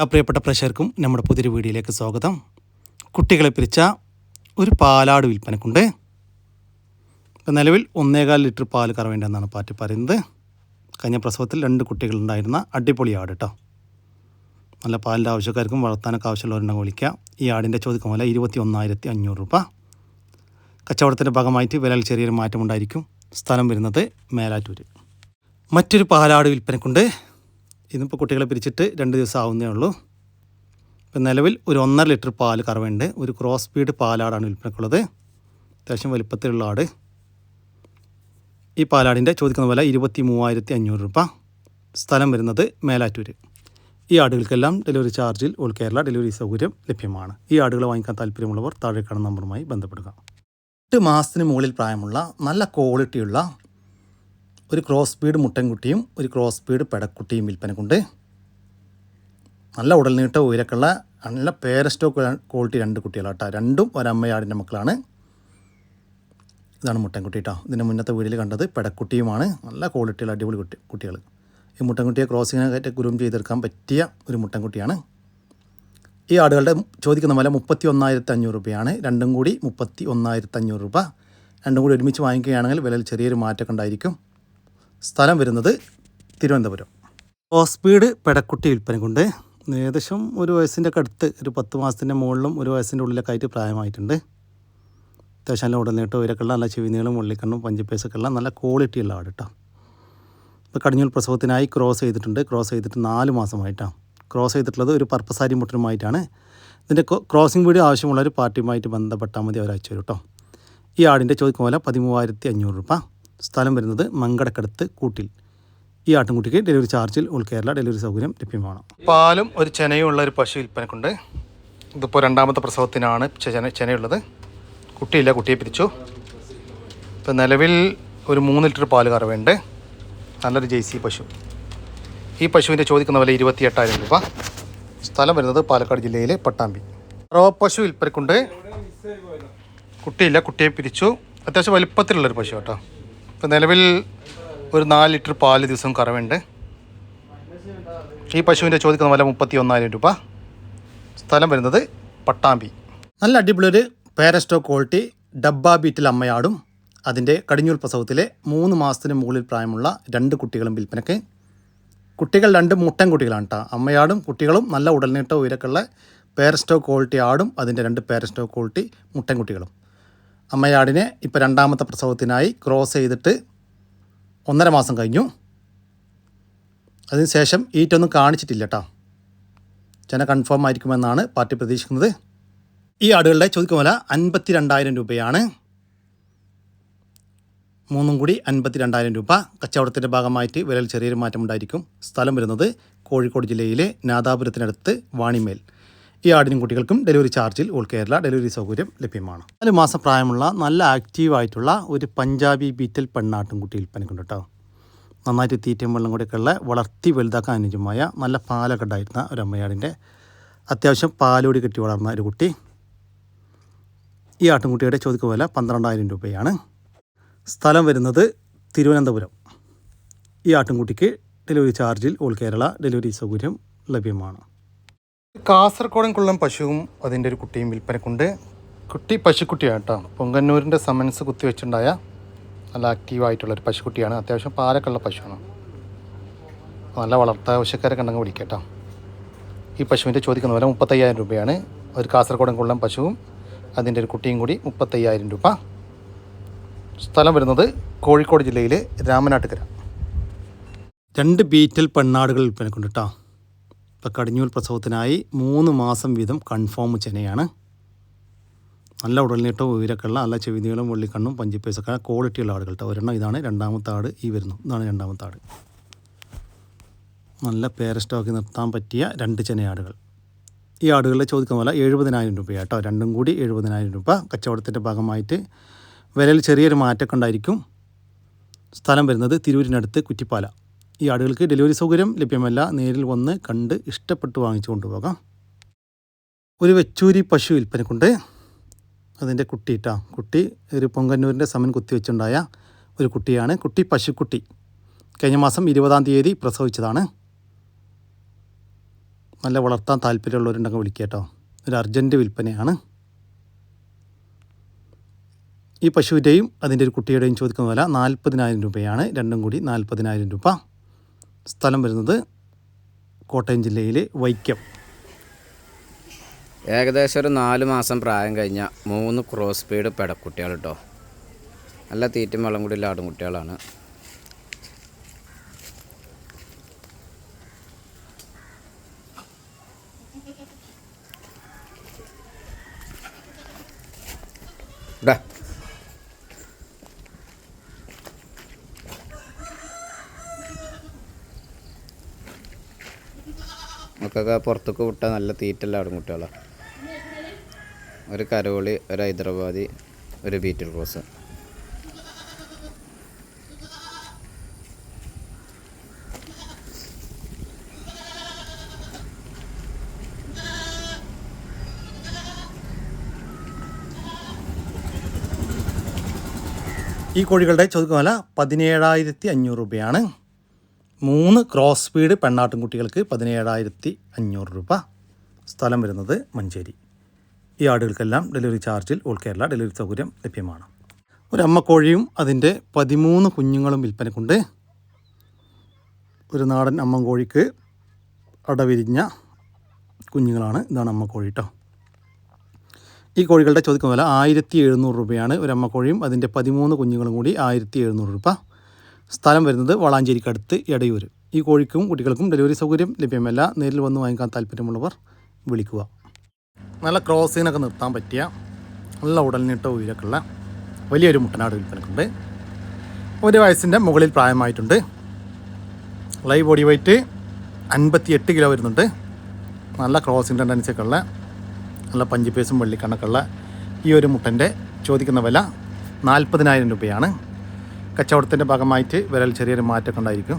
പ്രിയപ്പെട്ട പ്രേക്ഷകർക്കും നമ്മുടെ പുതിയൊരു വീഡിയോയിലേക്ക് സ്വാഗതം. കുട്ടികളെ പിരിച്ച ഒരു പാലാട് വിൽപ്പനക്കുണ്ട്. ഇപ്പം നിലവിൽ 1.25 ലിറ്റർ പാൽ കറവേണ്ടെന്നാണ് പാർട്ടി പറയുന്നത്. കഴിഞ്ഞ പ്രസവത്തിൽ 2 കുട്ടികളുണ്ടായിരുന്ന അടിപൊളി ആട് കേട്ടോ. നല്ല പാലിൻ്റെ ആവശ്യക്കാർക്കും വളർത്താനൊക്കെ ആവശ്യമുള്ളവരുണ്ടെങ്കിൽ വിളിക്കുക. ഈ ആടിൻ്റെ ചോദിക്കുന്ന വില 21,500 രൂപ. കച്ചവടത്തിൻ്റെ ഭാഗമായിട്ട് വിലയിൽ ചെറിയൊരു മാറ്റമുണ്ടായിരിക്കും. സ്ഥലം വരുന്നത് മേലാറ്റൂർ. മറ്റൊരു പാലാട് വിൽപ്പനക്കുണ്ട്. ഇന്നിപ്പോൾ കുട്ടികളെ പിരിച്ചിട്ട് 2 ദിവസം ആവുന്നേ ഉള്ളൂ. ഇപ്പം നിലവിൽ ഒരു 1.5 ലിറ്റർ പാൽ കറവുണ്ട്. ഒരു ക്രോസ് സ്പീഡ് പാലാടാണ് വിൽപ്പനക്കുള്ളത്. അത്യാവശ്യം വലിപ്പത്തിലുള്ള ആട്. ഈ പാലാടിൻ്റെ ചോദിക്കുന്ന വില 23,500 രൂപ. സ്ഥലം വരുന്നത് മേലാറ്റൂർ. ഈ ആടുകൾക്കെല്ലാം ഡെലിവറി ചാർജിൽ ഓൾ കേരള ഡെലിവറി സൗകര്യം ലഭ്യമാണ്. ഈ ആടുകൾ വാങ്ങിക്കാൻ താല്പര്യമുള്ളവർ താഴെ കാണുന്ന നമ്പറുമായി ബന്ധപ്പെടുക. 8 മാസത്തിന് മുകളിൽ പ്രായമുള്ള നല്ല ക്വാളിറ്റിയുള്ള ഒരു ക്രോസ് സ്പീഡ് മുട്ടൻകുട്ടിയും ഒരു ക്രോസ് സ്പീഡ് പെടക്കുട്ടിയും വിൽപ്പനക്കുണ്ട്. നല്ല ഉടൽനീട്ട ഉയരക്കുള്ള നല്ല പേരസ്റ്റോ ക്വാളിറ്റി 2 കുട്ടികളാട്ടോ. രണ്ടും ഒരമ്മയാടിൻ്റെ മക്കളാണ്. ഇതാണ് മുട്ടൻകുട്ടി കേട്ടോ. ഇതിൻ്റെ മുന്നത്തെ വീഡിയോയിൽ കണ്ടത് പെടക്കുട്ടിയുമാണ്. നല്ല ക്വാളിറ്റിയുള്ള അടിപൊളി കുട്ടികൾ. ഈ മുട്ടൻകുട്ടിയെ ക്രോസിങ്ങിനായിട്ട് ഗ്രൂം ചെയ്തെടുക്കാൻ പറ്റിയ ഒരു മുട്ടൻകുട്ടിയാണ്. ഈ ആടുകളുടെ ചോദിക്കുന്ന വില 31,500 രൂപയാണ്. രണ്ടും കൂടി 31,500 രൂപ. രണ്ടും കൂടി ഒരുമിച്ച് വാങ്ങിക്കുകയാണെങ്കിൽ വിലയിൽ ചെറിയൊരു മാറ്റമൊക്കെ ഉണ്ടായിരിക്കും. സ്ഥലം വരുന്നത് തിരുവനന്തപുരം. ക്രോസ് സ്പീഡ് പെടക്കുട്ടി വിൽപ്പനക്കുണ്ട്. ഏകദേശം ഒരു വയസ്സിൻ്റെ ഒക്കെ അടുത്ത്, ഒരു 10 മാസത്തിൻ്റെ മുകളിലും ഒരു വയസ്സിൻ്റെ ഉള്ളിലൊക്കെ ആയിട്ട് പ്രായമായിട്ടുണ്ട്. അത്യാവശ്യം നല്ല ഉടൽനീട്ടം ഉയരക്കുള്ള നല്ല ചെവിനീളം ഉള്ളിക്കണ്ണും പഞ്ചിപ്പേസൊക്കെ ഉള്ള നല്ല ക്വാളിറ്റിയുള്ള ആട് കേട്ടോ. ഇപ്പോൾ കടിഞ്ഞൂൽ പ്രസവത്തിനായി ക്രോസ് ചെയ്തിട്ടുണ്ട്. ക്രോസ് ചെയ്തിട്ട് 4 മാസമായിട്ടാണ്. ക്രോസ് ചെയ്തിട്ടുള്ളത് ഒരു പർപ്പസാരി മുട്ടനുമായിട്ടാണ്. ഇതിൻ്റെ ക്രോസിംഗ് വീഡിയോ ആവശ്യമുള്ള ഒരു പാർട്ടിയുമായിട്ട് ബന്ധപ്പെട്ടാൽ മതി, അവർ അയച്ചു തരും കേട്ടോ. ഈ ആടിൻ്റെ ചോദിക്കുന്ന വില 13,500 രൂപ. സ്ഥലം വരുന്നത് മങ്കടക്കടുത്ത് കൂട്ടിൽ. ഈ ആട്ടിൻകുട്ടിക്ക് ഡെലിവറി ചാർജിൽ ഓൾ കേരള ഡെലിവറി സൗകര്യം ലഭ്യമാണ്. പാലും ഒരു ചെനയും ഉള്ള ഒരു പശു വിൽപ്പനക്കുണ്ട്. ഇതിപ്പോൾ 2ാമത്തെ പ്രസവത്തിനാണ് ചെനയുള്ളത്. കുട്ടിയില്ല, കുട്ടിയെ പിരിച്ചു. ഇപ്പോൾ നിലവിൽ ഒരു 3 ലിറ്റർ പാൽ കറവുണ്ട്. നല്ലൊരു ജേഴ്സി പശു. ഈ പശുവിൻ്റെ ചോദിക്കുന്ന വില 28,000 രൂപ. സ്ഥലം വരുന്നത് പാലക്കാട് ജില്ലയിലെ പട്ടാമ്പി. റോ പശു വിൽപ്പനക്കുണ്ട്. കുട്ടിയില്ല, കുട്ടിയെ പിരിച്ചു. അത്യാവശ്യം വലിപ്പത്തിലുള്ളൊരു പശു കേട്ടോ. ഇപ്പോൾ നിലവിൽ ഒരു 4 ലിറ്റർ പാല് ദിവസം കറവുണ്ട്. ഈ പശുവിൻ്റെ ചോദിക്കുന്ന വില 31,000 രൂപ. സ്ഥലം വരുന്നത് പട്ടാമ്പി. നല്ല അടിപൊളി ഒരു പേരസ്റ്റോ ക്വാളിറ്റി ഡബ്ബ ബീറ്റിൽ അമ്മയാടും അതിൻ്റെ കടിഞ്ഞൂൽ പ്രസവത്തിലെ 3 മാസത്തിന് മുകളിൽ പ്രായമുള്ള 2 കുട്ടികളും വിൽപ്പനയ്ക്ക്. കുട്ടികൾ 2 മുട്ടൻ കുട്ടികളാണ് കേട്ടോ. അമ്മയാടും കുട്ടികളും നല്ല ഉടൽനീട്ട ഉയരക്കുള്ള പേരസ്റ്റോ ക്വാളിറ്റി ആടും അതിൻ്റെ 2 പേരസ്റ്റോ ക്വാളിറ്റി മുട്ടൻ കുട്ടികളും. അമ്മയാടിനെ ഇപ്പോൾ 2ാമത്തെ പ്രസവത്തിനായി ക്രോസ് ചെയ്തിട്ട് 1.5 മാസം കഴിഞ്ഞു. അതിനുശേഷം ഈറ്റൊന്നും കാണിച്ചിട്ടില്ല കേട്ടോ. ചെന കൺഫേം ആയിരിക്കുമെന്നാണ് പാർട്ടി പ്രതീക്ഷിക്കുന്നത്. ഈ ആടുകളുടെ ചോദിക്കുന്ന വില 52,000 രൂപയാണ്. 3 കൂടി 52,000 രൂപ. കച്ചവടത്തിൻ്റെ ഭാഗമായിട്ട് വിലയിൽ ചെറിയൊരു മാറ്റം ഉണ്ടായിരിക്കും. സ്ഥലം വരുന്നത് കോഴിക്കോട് ജില്ലയിലെ നാദാപുരത്തിനടുത്ത് വാണിമേൽ. ഈ ആടിനും കുട്ടികൾക്കും ഡെലിവറി ചാർജിൽ ഓൾ കേരള ഡെലിവറി സൗകര്യം ലഭ്യമാണ്. 4 മാസം പ്രായമുള്ള നല്ല ആക്റ്റീവായിട്ടുള്ള ഒരു പഞ്ചാബി ബീറ്റൽ പെണ്ണാട്ടുംകുട്ടി വിൽപ്പനക്കുണ്ട് കേട്ടോ. നന്നായിട്ട് തീറ്റയും വെള്ളം കൂടെയൊക്കെയുള്ള വളർത്തി വലുതാക്കാൻ അനുയോജ്യമായ നല്ല പാലൊക്കെ ഉണ്ടായിരുന്ന ഒരു അമ്മയാടിൻ്റെ അത്യാവശ്യം പാലോടി കെട്ടി വളർന്ന ഒരു കുട്ടി. ഈ ആട്ടിൻകുട്ടിയുടെ ചോദിക്കുന്ന വില 12,000 രൂപയാണ്. സ്ഥലം വരുന്നത് തിരുവനന്തപുരം. ഈ ആട്ടിൻകുട്ടിക്ക് ഡെലിവറി ചാർജിൽ ഓൾ കേരള ഡെലിവറി സൗകര്യം ലഭ്യമാണ്. കാസർഗോഡൻ കുള്ളം പശുവും അതിൻ്റെ ഒരു കുട്ടിയും വിൽപ്പനക്കുണ്ട്. കുട്ടി പശുക്കുട്ടിയാണ് കേട്ടോ. പൊങ്കന്നൂരിൻ്റെ സമൻസ് കുത്തിവെച്ചുണ്ടായ നല്ല ആക്റ്റീവായിട്ടുള്ളൊരു പശുക്കുട്ടിയാണ്. അത്യാവശ്യം പാലൊക്കെ ഉള്ള പശുവാണ്. നല്ല വളർത്താവശ്യക്കാരൊക്കെ ഉണ്ടെങ്കിൽ വിളിക്കാം കേട്ടോ. ഈ പശുവിൻ്റെ ചോദിക്കുന്ന വില 35,000 രൂപയാണ്. ഒരു കാസർഗോഡൻ കുള്ളം പശുവും അതിൻ്റെ ഒരു കുട്ടിയും കൂടി 35,000 രൂപ. സ്ഥലം വരുന്നത് കോഴിക്കോട് ജില്ലയിലെ രാമനാട്ടുകര. 2 ബീറ്റൽ പെണ്ണാടുകൾ വിൽപ്പനക്കുണ്ട് കേട്ടോ. ഇപ്പോൾ കടിഞ്ഞൂൽ പ്രസവത്തിനായി 3 മാസം വീതം കൺഫേം ചെനയാണ്. നല്ല ഉടൽനീട്ടവും ഉയരക്കുള്ള നല്ല ചെവിനീളം വെള്ളിക്കണ്ണും പഞ്ചിപ്പേസൊക്കെ ക്വാളിറ്റിയുള്ള ആടുകൾ കേട്ടോ. ഒരെണ്ണം ഇതാണ് 2ാമത്തെ ആട്. ഈ വരുന്നു, ഇതാണ് 2ാമത്തെ ആട്. നല്ല പേരസ്റ്റോക്കി നിർത്താൻ പറ്റിയ 2 ചെനയാടുകൾ. ഈ ആടുകളുടെ ചോദിക്കുന്ന പോലെ 70,000 രൂപയാണ് കേട്ടോ. രണ്ടും കൂടി 70,000 രൂപ. കച്ചവടത്തിൻ്റെ ഭാഗമായിട്ട് വിലയിൽ ചെറിയൊരു മാറ്റമൊക്കെ ഉണ്ടായിരിക്കും. സ്ഥലം വരുന്നത് തിരൂരിനടുത്ത് കുറ്റിപ്പാല. ഈ ആടുകൾക്ക് ഡെലിവറി സൗകര്യം ലഭ്യമല്ല. നേരിൽ വന്ന് കണ്ട് ഇഷ്ടപ്പെട്ട് വാങ്ങിച്ചു കൊണ്ടുപോകാം. ഒരു വെച്ചൂരി പശു വിൽപ്പനക്കുണ്ട്. അതിൻ്റെ കുട്ടി കേട്ടോ. കുട്ടി ഒരു പൊങ്കന്നൂരിൻ്റെ സമൻ കുത്തിവെച്ചുണ്ടായ ഒരു കുട്ടിയാണ്. കുട്ടി പശുക്കുട്ടി. കഴിഞ്ഞ മാസം 20-ാം തീയതി പ്രസവിച്ചതാണ്. നല്ല വളർത്താൻ താല്പര്യമുള്ളവരുണ്ടെങ്കിൽ വിളിക്കുക കേട്ടോ. ഒരു അർജൻറ്റ് വിൽപ്പനയാണ്. ഈ പശുവിൻ്റെയും അതിൻ്റെ ഒരു കുട്ടിയുടെയും ചോദിക്കുന്ന വില 40,000 രൂപയാണ്. രണ്ടും കൂടി 40,000 രൂപ. സ്ഥലം വരുന്നത് കോട്ടയം ജില്ലയിലെ വൈക്കം. ഏകദേശം ഒരു 4 മാസം പ്രായം കഴിഞ്ഞ 3 ക്രോസ് സ്പീഡ് പെടക്കുട്ടികൾ കേട്ടോ. നല്ല തീറ്റും വെള്ളം കൂടി ആടും കുട്ടികളാണ്. നമുക്കൊക്കെ പുറത്തേക്ക് വിട്ടാൽ നല്ല തീറ്റെല്ലാം ആടും കുട്ടികളാണ്. ഒരു കരോളി, ഒരു ഹൈദരാബാദി, ഒരു ബീറ്റിൽ ക്രോസ്. ഈ കോഴികളുടെ ചോദിക്കുന്ന വില 17,500 രൂപയാണ്. 3 ക്രോസ് സ്പീഡ് പെണ്ണാട്ടുംകുട്ടികൾക്ക് 17,500 രൂപ. സ്ഥലം വരുന്നത് മഞ്ചേരി. ഈ ആടുകൾക്കെല്ലാം ഡെലിവറി ചാർജിൽ ഓൾ കേരള ഡെലിവറി സൗകര്യം ലഭ്യമാണ്. ഒരു അമ്മക്കോഴിയും അതിൻ്റെ 13 കുഞ്ഞുങ്ങളും വിൽപ്പനക്കുണ്ട്. ഒരു നാടൻ അമ്മക്കോഴിക്ക് അടവിരിഞ്ഞ കുഞ്ഞുങ്ങളാണ്. ഇതാണ് അമ്മക്കോഴി കേട്ടോ. ഈ കോഴികളുടെ ചോദിക്കുന്ന വില 1,700 രൂപയാണ്. ഒരു അമ്മക്കോഴിയും അതിൻ്റെ 13 കുഞ്ഞുങ്ങളും കൂടി 1,700 രൂപ. സ്ഥലം വരുന്നത് വളാഞ്ചേരിക്കടുത്ത് എടയൂർ. ഈ കോഴിക്കും കുട്ടികൾക്കും ഡെലിവറി സൗകര്യം ലഭ്യമല്ല. നേരിൽ വന്ന് വാങ്ങിക്കാൻ താല്പര്യമുള്ളവർ വിളിക്കുക. നല്ല ക്രോസിനൊക്കെ നിർത്താൻ പറ്റിയ നല്ല ഉടൽനീട്ട ഉയരൊക്കെ ഉള്ള വലിയൊരു മുട്ടനാട് വിൽപ്പനക്കുണ്ട്. 1 വയസ്സിൻ്റെ മുകളിൽ പ്രായമായിട്ടുണ്ട്. ലൈവ് ബോഡി വെയ്റ്റ് 58 കിലോ വരുന്നുണ്ട്. നല്ല ക്രോസിൻ്റെ ടെൻഡൻസിയൊക്കെ ഉള്ള നല്ല പഞ്ചിപ്പേസും വെള്ളിക്കണ്ണൊക്കെ ഉള്ള ഈ ഒരു മുട്ടൻ്റെ ചോദിക്കുന്ന വില 40,000 രൂപയാണ്. കച്ചവടത്തിൻ്റെ ഭാഗമായിട്ട് വിലയിൽ ചെറിയൊരു മാറ്റമൊക്കെ ഉണ്ടായിരിക്കും.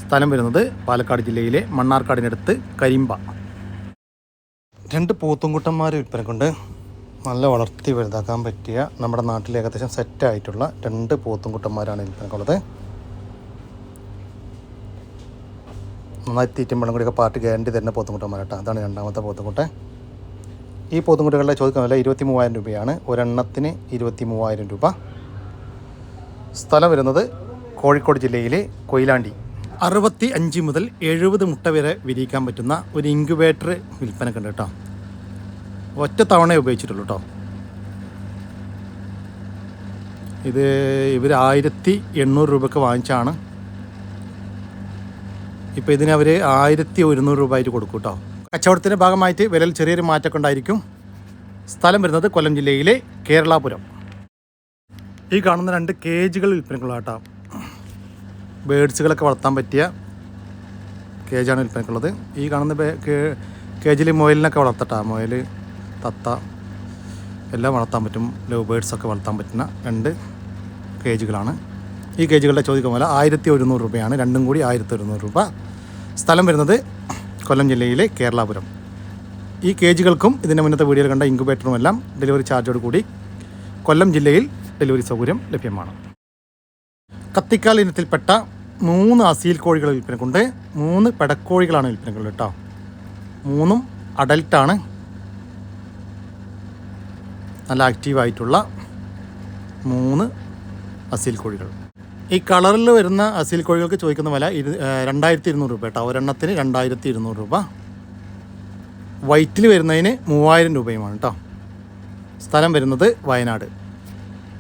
സ്ഥലം വരുന്നത് പാലക്കാട് ജില്ലയിലെ മണ്ണാർക്കാടിനടുത്ത് കരിമ്പ. 2 പോത്തുംകുട്ടന്മാർ വിൽപ്പനക്കുണ്ട്. നല്ല വളർത്തി വലുതാക്കാൻ പറ്റിയ നമ്മുടെ നാട്ടിൽ ഏകദേശം സെറ്റായിട്ടുള്ള 2 പോത്തുംകുട്ടന്മാരാണ് വിൽപ്പനക്കുള്ളത്. നന്നായി തീറ്റും വെള്ളം കൂടിയൊക്കെ പാട്ട് ഗ്യാരണ്ടി തരുന്ന പോത്തുംകുട്ടന്മാരാട്ടോ. അതാണ് രണ്ടാമത്തെ പോത്തുംകുട്ടൻ. ഈ പോത്തുംകുട്ടികളുടെ ചോദിക്കുന്ന വില 23,000 രൂപയാണ്. ഒരെണ്ണത്തിന് 23,000 രൂപ. സ്ഥലം വരുന്നത് കോഴിക്കോട് ജില്ലയിലെ കൊയിലാണ്ടി. 65 മുതൽ 70 മുട്ട വരെ വിരിയിക്കാൻ പറ്റുന്ന ഒരു ഇൻക്യുബേറ്റർ വിൽപ്പനക്കുണ്ട് കേട്ടോ. ഒറ്റ തവണ ഉപയോഗിച്ചിട്ടുള്ളൂ കേട്ടോ. ഇത് ഇവർ 1,800 രൂപയ്ക്ക് വാങ്ങിച്ചാണ്. ഇപ്പോൾ ഇതിന് അവർ 1,100 രൂപ ആയിട്ട് കൊടുക്കും കേട്ടോ. കച്ചവടത്തിൻ്റെ ഭാഗമായിട്ട് വിലയിൽ ചെറിയൊരു മാറ്റമൊക്കെ ഉണ്ടായിരിക്കും. സ്ഥലം വരുന്നത് കൊല്ലം ജില്ലയിലെ കേരളാപുരം. ഈ കാണുന്ന 2 കേജുകൾ വിൽപ്പനക്കുള്ള കേട്ടോ. ബേഡ്സുകളൊക്കെ വളർത്താൻ പറ്റിയ കേജാണ് വിൽപ്പനക്കുള്ളത്. ഈ കാണുന്ന കേജിൽ മുയലിനൊക്കെ വളർത്തട്ടാ. മുയൽ, തത്ത എല്ലാം വളർത്താൻ പറ്റും. ലവ് ബേഡ്സൊക്കെ വളർത്താൻ പറ്റുന്ന 2 കേജുകളാണ്. ഈ കേജുകളുടെ ചോദിക്കുന്ന വില 1,100 രൂപയാണ്. രണ്ടും കൂടി 1,100 രൂപ. സ്ഥലം വരുന്നത് കൊല്ലം ജില്ലയിലെ കേരളാപുരം. ഈ കേജുകൾക്കും ഇതിൻ്റെ മുന്നത്തെ വീഡിയോയിൽ കണ്ട ഇൻക്യുബേറ്ററും എല്ലാം ഡെലിവറി ചാർജോട് കൂടി കൊല്ലം ജില്ലയിൽ ഡെലിവറി സൗകര്യം ലഭ്യമാണ്. കത്തിക്കാൽ ഇനത്തിൽപ്പെട്ട 3 അസീൽ കോഴികൾ വിൽപ്പനക്കുണ്ട്. 3 പെടക്കോഴികളാണ് വിൽപ്പനക്കുള്ളത് കേട്ടോ. 3ഉം അഡൽട്ടാണ്. നല്ല ആക്റ്റീവായിട്ടുള്ള 3 അസീൽ കോഴികൾ. ഈ കളറിൽ വരുന്ന അസീൽ കോഴികൾക്ക് ചോദിക്കുന്ന വില 2,200 രൂപ കേട്ടോ. ഒരെണ്ണത്തിന് 2,200 രൂപ. വൈറ്റിൽ വരുന്നതിന് 3,000 രൂപയുമാണ് കേട്ടോ. സ്ഥലം വരുന്നത് വയനാട്.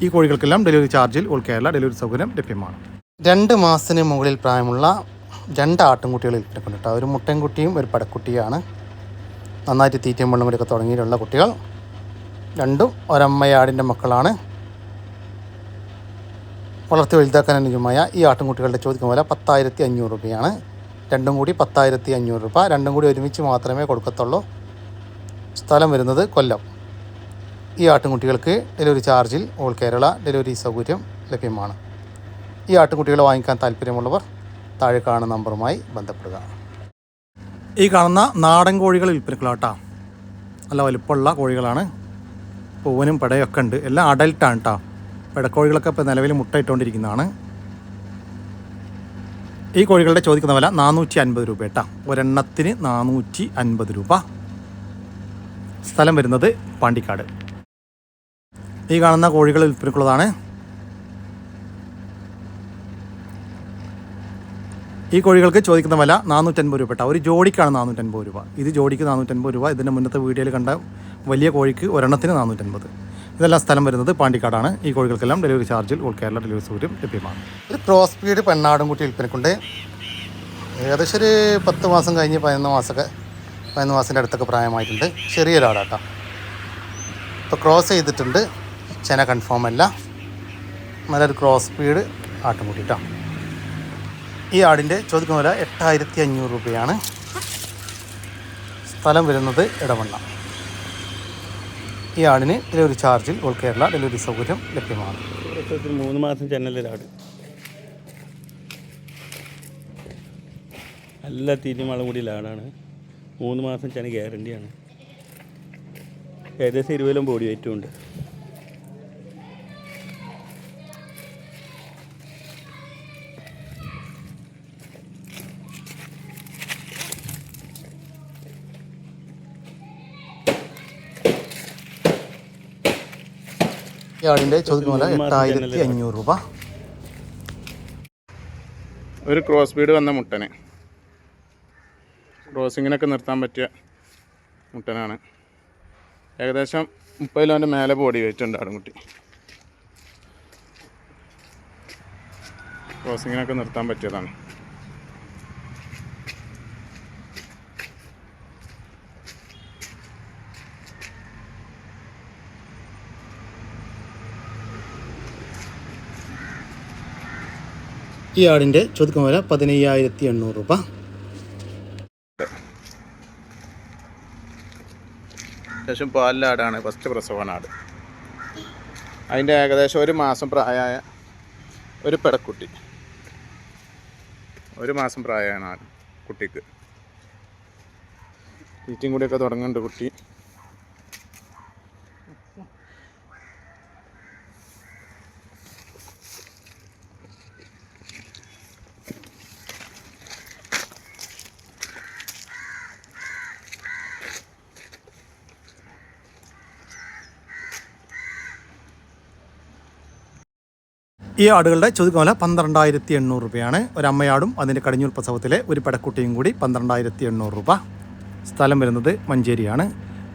ഈ കോഴികൾക്കെല്ലാം ഡെലിവറി ചാർജിൽ ഓൾ കേരള ഡെലിവറി സൗകര്യം ലഭ്യമാണ്. 2 മാസത്തിന് മുകളിൽ പ്രായമുള്ള 2 ആട്ടിൻകുട്ടികൾ വിൽപ്പനക്കുണ്ട് കേട്ടോ. ഒരു മുട്ടൻകുട്ടിയും ഒരു പടക്കുട്ടിയാണ്. നന്നായിട്ട് തീറ്റയും വെള്ളം കൂടിയൊക്കെ തുടങ്ങിയിട്ടുള്ള കുട്ടികൾ. 2ഉം ഒരമ്മയാടിൻ്റെ മക്കളാണ്. വളർത്തി വലുതാക്കാൻ അനുയോജ്യമായ ഈ ആട്ടിൻകുട്ടികളുടെ ചോദിക്കുന്ന വില 10,500 രൂപയാണ്. രണ്ടും കൂടി 10,500 രൂപ. രണ്ടും കൂടി ഒരുമിച്ച് മാത്രമേ കൊടുക്കത്തുള്ളൂ. സ്ഥലം വരുന്നത് കൊല്ലം. ഈ ആട്ടിൻകുട്ടികൾക്ക് ഡെലിവറി ചാർജിൽ ഓൾ കേരള ഡെലിവറി സൗകര്യം ലഭ്യമാണ്. ഈ ആട്ടിൻകുട്ടികളെ വാങ്ങിക്കാൻ താല്പര്യമുള്ളവർ താഴെ കാണുന്ന നമ്പറുമായി ബന്ധപ്പെടുക. ഈ കാണുന്ന നാടൻ കോഴികൾ വിൽപ്പനക്കുള്ളതാട്ടോ. നല്ല വലുപ്പമുള്ള കോഴികളാണ്. പൂവനും പടയൊക്കെ ഉണ്ട്. എല്ലാം അഡൽട്ടാണ് കേട്ടോ. പെടക്കോഴികളൊക്കെ ഇപ്പോൾ നിലവിൽ മുട്ട ഇട്ടുകൊണ്ടിരിക്കുന്നതാണ്. ഈ കോഴികളുടെ ചോദിക്കുന്ന വില 450 രൂപ കേട്ടോ. ഒരെണ്ണത്തിന് 450 രൂപ. സ്ഥലം വരുന്നത് പാണ്ടിക്കാട്. ഈ കാണുന്ന കോഴികൾ വിൽപ്പനക്കുള്ളതാണ്. ഈ കോഴികൾക്ക് ചോദിക്കുന്ന വില 450 രൂപ കേട്ടോ. ഒരു ജോഡിക്കാണ് 450 രൂപ. ഇത് ജോഡിക്ക് 450 രൂപ. ഇതിൻ്റെ മുന്നത്തെ വീഡിയോയിൽ കണ്ട വലിയ കോഴിക്ക് ഒരെണ്ണത്തിന് 450. ഇതെല്ലാം സ്ഥലം വരുന്നത് പാണ്ടിക്കാടാണ്. ഈ കോഴികൾക്കെല്ലാം ഡെലിവറി ചാർജിൽ ഓൾ കേരള ഡെലിവറി സൗകര്യം ലഭ്യമാണ്. ഒരു ക്രോസ് സ്പീഡ് പെണ്ണാടും കുട്ടി വിൽപ്പനക്കുണ്ട്. ഏകദേശം ഒരു 10 മാസം കഴിഞ്ഞ് 11 മാസത്തിൻ്റെ അടുത്തൊക്കെ പ്രായമായിട്ടുണ്ട്. ചെറിയൊരാടാട്ടോ. ഇപ്പോൾ ക്രോസ് ചെയ്തിട്ടുണ്ട്. ചെന കൺഫേം അല്ല. നല്ലൊരു ക്രോസ് സ്പീഡ് ആട്ടുംകുട്ടി കേട്ടോ. ഈ ആടിൻ്റെ ചോദിക്കുന്ന വില 8500 രൂപയാണ്. സ്ഥലം വരുന്നത് ഇടവണ്ണ. ഈ ആടിന് ഡെലിവറി ചാർജിൽ ഓൾ കേരള ഡെലിവറി സൗകര്യം ലഭ്യമാണ്. 3 മാസം ചെന്നലൊരാട്, നല്ല തിരിമളം കൂടി ആടാണ്. 3 മാസം ചെന ഗ്യാരണ്ടിയാണ്. ഏകദേശം 20 കിലോ ബോഡി വെയിറ്റും ഉണ്ട്. ഈ ആടിൻ്റെ ചോദിക്കുന്ന വില 8500 രൂപ. ഒരു ക്രോസ് ബീഡ് വന്ന മുട്ടന്, ക്രോസിങ്ങിനൊക്കെ നിർത്താൻ പറ്റിയ മുട്ടനാണ്. ഏകദേശം 30 കിലോൻ്റെ മേലെ ബോഡി വെയിറ്റ് ഉണ്ട് ആടുംകുട്ടി. ക്രോസിങ്ങിനൊക്കെ നിർത്താൻ പറ്റിയതാണ്. ഈ ആടിൻ്റെ ചോദിക്കുന്ന വില 15800 രൂപ. അത്യാവശ്യം പാലിലെ ആടാണ്. ഫസ്റ്റ് പ്രസവമാണ് ആട്. അതിൻ്റെ ഏകദേശം 1 മാസം പ്രായമായ ഒരു പെടക്കുട്ടി. 1 മാസം പ്രായമാണ് ആട് കുട്ടിക്ക്. തീറ്റയും കൂടിയൊക്കെ തുടങ്ങുന്നുണ്ട് കുട്ടി. ഈ ആടുകളുടെ ചോദിക്കുന്ന വില 12800 രൂപയാണ്. ഒരമ്മയാടും അതിൻ്റെ കടിഞ്ഞൂൽ പ്രസവത്തിലെ ഒരു പെടക്കുട്ടിയും കൂടി 12800 രൂപ. സ്ഥലം വരുന്നത് മഞ്ചേരിയാണ്.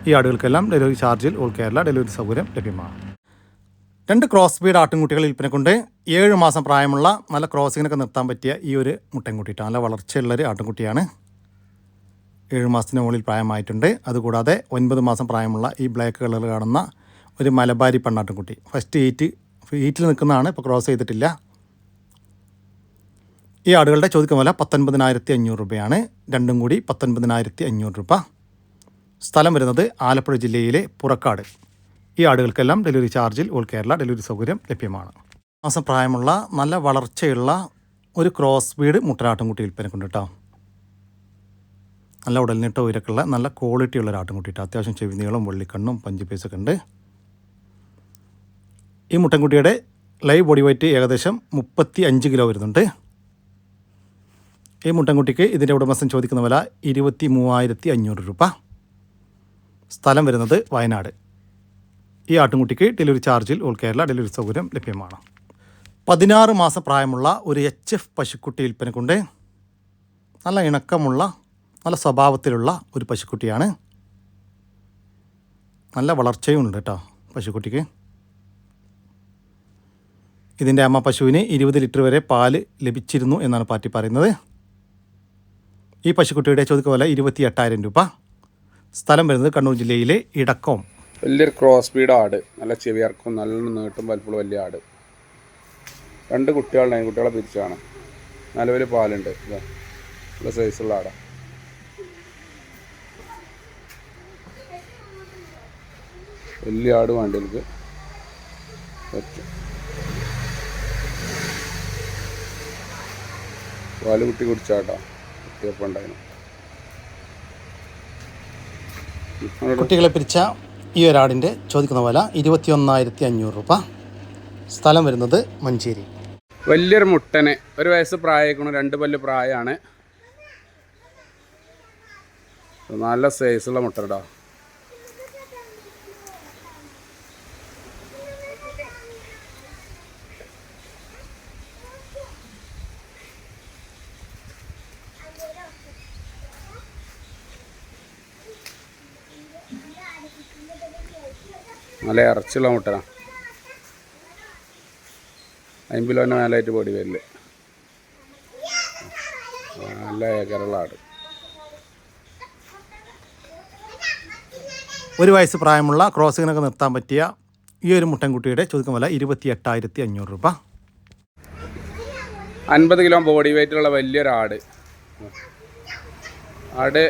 ഈ ആടുകൾക്കെല്ലാം ഡെലിവറി ചാർജിൽ ഓൾ കേരള ഡെലിവറി സൗകര്യം ലഭ്യമാണ്. 2 ക്രോസ് സ്പീഡ് ആട്ടിൻകുട്ടികൾ വിൽപ്പനക്കൊണ്ട്. 7 മാസം പ്രായമുള്ള നല്ല ക്രോസിങ്ങിനൊക്കെ നിർത്താൻ പറ്റിയ ഈ ഒരു മുട്ടൻകുട്ടിയിട്ടാണ്. നല്ല വളർച്ചയുള്ളൊരു ആട്ടിൻകുട്ടിയാണ്. 7 മാസത്തിന് മുകളിൽ പ്രായമായിട്ടുണ്ട്. അതുകൂടാതെ 9 മാസം പ്രായമുള്ള ഈ ബ്ലാക്ക് കളറിൽ കാണുന്ന ഒരു മലബാരി പെണ്ണാട്ടിൻകുട്ടി. ഫസ്റ്റ് ഹീറ്റിൽ നിൽക്കുന്നതാണ്, ഇപ്പോൾ ക്രോസ് ചെയ്തിട്ടില്ല. ഈ ആടുകളുടെ ചോദിക്കുന്ന വില 19500 രൂപയാണ്. രണ്ടും കൂടി 19500 രൂപ. സ്ഥലം വരുന്നത് ആലപ്പുഴ ജില്ലയിലെ പുറക്കാട്. ഈ ആടുകൾക്കെല്ലാം ഡെലിവറി ചാർജിൽ ഓൾ കേരള ഡെലിവറി സൗകര്യം ലഭ്യമാണ്. മാസം പ്രായമുള്ള നല്ല വളർച്ചയുള്ള ഒരു ക്രോസ് ബീഡ് മുട്ടനാട്ടുംകുട്ടി വിൽപ്പനക്കുണ്ട് കേട്ടോ. നല്ല ഉടൽനീട്ട ഉയരക്കുള്ള നല്ല ക്വാളിറ്റിയുള്ള ഒരു ആട്ടുംകുട്ടി കേട്ടോ. അത്യാവശ്യം ചെവിനീളം വെള്ളിക്കണ്ണും പഞ്ചുപേസൊക്കെ ഉണ്ട്. ഈ മുട്ടൻകുട്ടിയുടെ ലൈവ് ബോഡി വെയ്റ്റ് ഏകദേശം 35 കിലോ വരുന്നുണ്ട്. ഈ മുട്ടൻകുട്ടിക്ക് ഇതിൻ്റെ ഉടമസ്ഥൻ ചോദിക്കുന്ന വില 23500 രൂപ. സ്ഥലം വരുന്നത് വയനാട്. ഈ ആട്ടുംകുട്ടിക്ക് ഡെലിവറി ചാർജിൽ ഓൾ കേരള ഡെലിവറി സൗകര്യം ലഭ്യമാണ്. 16 മാസം പ്രായമുള്ള ഒരു HF പശുക്കുട്ടി വിൽപ്പനക്കുണ്ട്. നല്ല ഇണക്കമുള്ള നല്ല സ്വഭാവത്തിലുള്ള ഒരു പശുക്കുട്ടിയാണ്. നല്ല വളർച്ചയും ഉണ്ട് കേട്ടോ പശുക്കുട്ടിക്ക്. ഇതിൻ്റെ അമ്മ പശുവിന് 20 ലിറ്റർ വരെ പാല് ലഭിച്ചിരുന്നു എന്നാണ് പാർട്ടി പറയുന്നത്. ഈ പശുക്കുട്ടിയുടെ ചോദിക്കുന്ന വില 28000 രൂപ. സ്ഥലം വരുന്നത് കണ്ണൂർ ജില്ലയിലെ ഇടക്കോം. വലിയൊരു ക്രോസ് ബീഡ് ആട്, നല്ല ചെവിയർക്കും നല്ല നീട്ടും വലിപ്പുള്ള വലിയ ആട്. 2 കുട്ടികളുണ്ടായി, കുട്ടികളെ പിരിച്ചാണ്. നിലവിൽ പാലുണ്ട്. നല്ല സൈസുള്ള ആടാ. വലിയ ആട് വേണ്ടിയവർക്ക് പറ്റും. പാല് കുട്ടി കുടിച്ചാട്ടാ കുട്ടിയപ്പം ഉണ്ടായിരുന്നു. കുട്ടികളെ പിരിച്ച ഈ ഒരാടിൻ്റെ ചോദിക്കുന്ന വില 21500 രൂപ. സ്ഥലം വരുന്നത് മഞ്ചേരി. വലിയൊരു മുട്ടന് 1 വയസ്സ് പ്രായമായിക്കണം, 2 പല്ല് പ്രായമാണ്. നല്ല സൈസുള്ള മുട്ട കേട്ടോ. നല്ല ഇറച്ചിയുള്ള മുട്ടനാണ്. 50 കിലോന് മേലായിട്ട് പൊടി വരില്ല. നല്ല ഏകരമുള്ള ആട്. 1 വയസ്സ് പ്രായമുള്ള ക്രോസിങ്ങിനൊക്കെ നിർത്താൻ പറ്റിയ ഈ ഒരു മുട്ടൻകുട്ടിയുടെ ചോദിക്കുന്ന വില 28,500 രൂപ. 50 കിലോ ബോഡി വെയിറ്റുള്ള വലിയൊരാട്. ആട്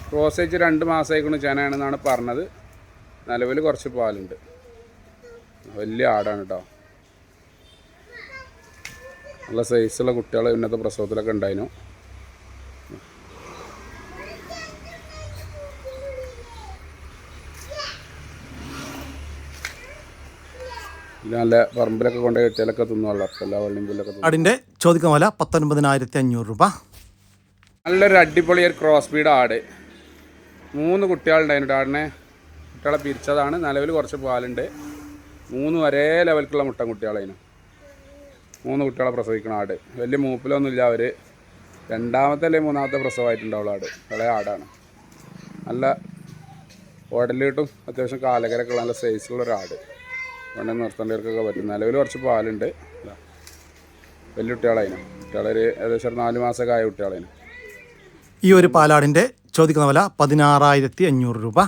ക്രോസേജ് 2 മാസമായിക്കൊണ്ട് ചെനയാണെന്നാണ് പറഞ്ഞത്. നിലവിൽ കുറച്ച് പാലുണ്ട്. വലിയ ആടാണ് കേട്ടോ. നല്ല സൈസുള്ള കുട്ടികൾ ഇന്നത്തെ പ്രസവത്തിലൊക്കെ ഉണ്ടായിരുന്നു. ഇത് നല്ല പറമ്പിലൊക്കെ കൊണ്ട് കെട്ടിയാലൊക്കെ തിന്നുള്ളൂ. എല്ലാ വെള്ളിയും പുല്ലൊക്കെ തിന്നു. ആടിൻ്റെ ചോദിക്കുന്ന വില 19,500 രൂപ. നല്ലൊരു അടിപൊളി ഒരു ക്രോസ് ബീഡ് ആട്. 3 കുട്ടികളുണ്ടായിരുന്നു ആടിനെ. കുട്ടികളെ പിരിച്ചതാണ്. നിലവിൽ കുറച്ച് പാലുണ്ട്. 3 ഒരേ ലെവൽക്കുള്ള കുട്ടികളതിന്. 3 കുട്ടികളെ പ്രസവിക്കുന്ന ആട്. വലിയ മൂപ്പിലൊന്നുമില്ല. അവർ 2ാമത്തെ അല്ലെങ്കിൽ 3ാമത്തെ പ്രസവമായിട്ടുണ്ടാവുള്ള ആട്. ഇളയ ആടാണ്. നല്ല ഉടലിട്ടും അത്യാവശ്യം കാലകരൊക്കെ നല്ല സൈസുള്ളൊരാട്. അതുകൊണ്ട് നിർത്തേണ്ടവർക്കൊക്കെ പറ്റും. നിലവിൽ കുറച്ച് പാലുണ്ട്. വലിയ കുട്ടികളതിന്. കുട്ടികളൊരു ഏകദേശം 4 മാസമൊക്കെ ആയ കുട്ടികളതിന്. ഈ ഒരു പാലാടിൻ്റെ ചോദിക്കുന്ന വില 16,500 രൂപ.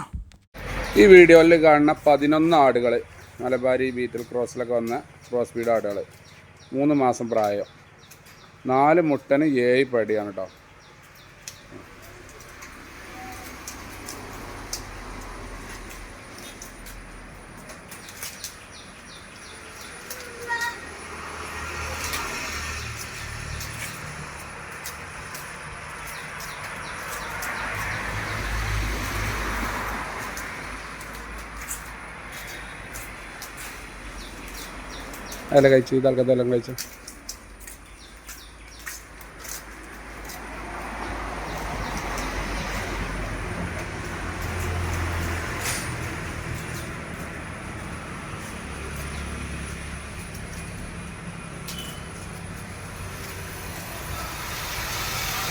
ഈ വീഡിയോയിൽ കാണുന്ന 11 ആടുകൾ മലബാരി ബീറ്റൽ ക്രോസിലൊക്കെ വന്ന ക്രോസ് ബീഡ് ആടുകൾ. 3 മാസം പ്രായം. 4 മുട്ടന് 7 പടിയാണ് കേട്ടോ. അല്ല കഴിച്ചു. തൽക്കത്തെല്ലാം കഴിച്ചു.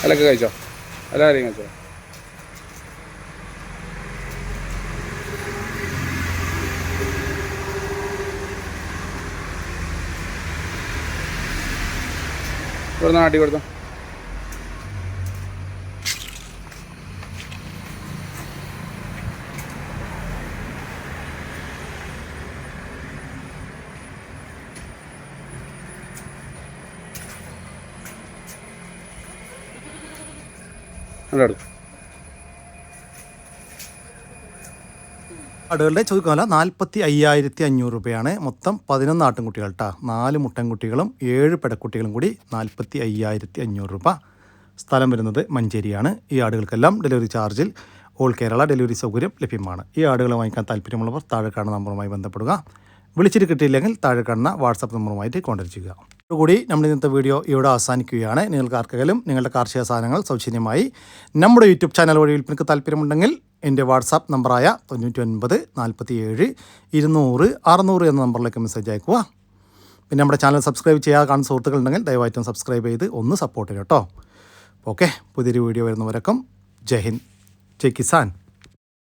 അല്ലൊക്കെ കഴിച്ചോ. എല്ലാവരെയും കഴിച്ചോ. ഇവിടെ നാട്ടി കൊടുത്തോ. എടുക്കും. ആടുകളുടെ ചോദിക്കുന്ന വില 45,500 രൂപയാണ്. മൊത്തം 11 ആട്ടിൻകുട്ടികൾ കേട്ടോ. 4 മുട്ടൻകുട്ടികളും 7 പെടക്കുട്ടികളും കൂടി 45,500 രൂപ. സ്ഥലം വരുന്നത് മഞ്ചേരിയാണ്. ഈ ആടുകൾക്കെല്ലാം ഡെലിവറി ചാർജിൽ ഓൾ കേരള ഡെലിവറി സൗകര്യം ലഭ്യമാണ്. ഈ ആടുകൾ വാങ്ങിക്കാൻ താല്പര്യമുള്ളവർ താഴെ കാണുന്ന നമ്പറുമായി ബന്ധപ്പെടുക. വിളിച്ചിട്ട് കിട്ടിയില്ലെങ്കിൽ താഴെ കാണുന്ന വാട്സാപ്പ് നമ്പറുമായിട്ട് കോൺടാക്ട് ചെയ്യുക. അതോടുകൂടി നമ്മുടെ ഇന്നത്തെ വീഡിയോ ഇവിടെ അവസാനിക്കുകയാണ്. നിങ്ങൾക്ക് ആർക്കെങ്കിലും നിങ്ങളുടെ കാർഷിക സാധനങ്ങൾ സൗജന്യമായി നമ്മുടെ യൂട്യൂബ് ചാനൽ വഴി വിൽപ്പനയ്ക്ക് താല്പര്യമുണ്ടെങ്കിൽ എൻ്റെ വാട്സാപ്പ് നമ്പറായ 99 47 200 600 എന്ന നമ്പറിലേക്ക് മെസ്സേജ് അയക്കുക. പിന്നെ നമ്മുടെ ചാനൽ സബ്സ്ക്രൈബ് ചെയ്യാതെ കാണുന്ന സുഹൃത്തുക്കളുണ്ടെങ്കിൽ ദയവായിട്ടും സബ്സ്ക്രൈബ് ചെയ്ത് ഒന്ന് സപ്പോർട്ട് ചെയ്യും കേട്ടോ. ഓക്കെ, പുതിയൊരു വീഡിയോ വരുന്നവരൊക്കെ ജയ് ഹിന്ദ്, ജയ് കിസാൻ.